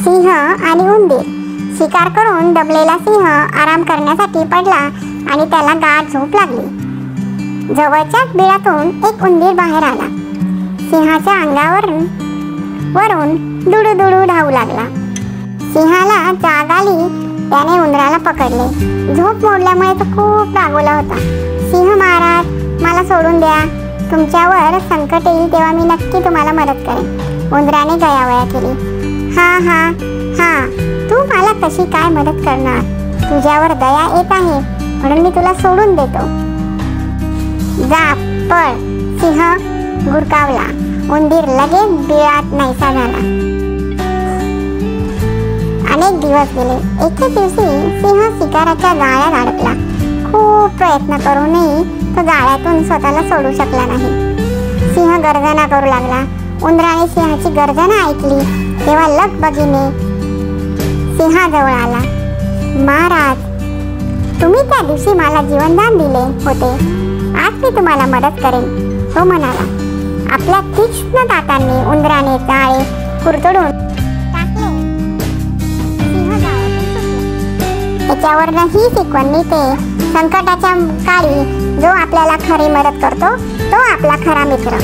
सिंह आणि उंदीर. शिकार करून दबलेला सिंह आराम करण्यासाठी पडला आणि त्याला गाढ झोप लागली. जवळच्याच बिळातून एक उंदीर बाहेर आला. सिंहाच्या अंगावरून दुडू दुडू धावू लागला. सिंहाला जाग आली. त्याने उंदराला पकडले. झोप मोडल्यामुळे तो खूप रागवला होता. सिंह महाराज, मला सोडून द्या. तुमच्यावर संकट येईल तेव्हा मी नक्की तुम्हाला मदत करेन. उंदराने गयावया केली. हा हा हा, तू मला कशी काय मदत करणार? तुझ्यावर दया येत आहे म्हणून मी तुला सोडून देतो. जा पळ. सिंह गुरकावला. उंदीर लगेच बिळात नाहीसा झाला. अनेक दिवस गेले. एके दिवशी सिंह शिकाराच्या जाळ्यात अडकला. खूप प्रयत्न करूनही तो जाळ्यातून स्वतःला सोडू शकला नाही. सिंह गर्जना करू लागला. उंदराने सिंहाची गर्जना ऐकली तेव्हा लगबगीने सिंहाजवळ आला. महाराज, तुम्ही त्या दिवशी मला जीवनदान दिले होते. आज मी तुम्हाला मदत करेन, तो म्हणाला. आपल्या तीक्ष्ण दातांनी उंदराने जाळे कुरतडून टाकले. सिंह जाळ्यातून सुटला. त्याच्यावरनं ही शिकवण मिळते, संकटाच्या काळी जो आपल्याला खरी मदत करतो तो आपला खरा मित्र.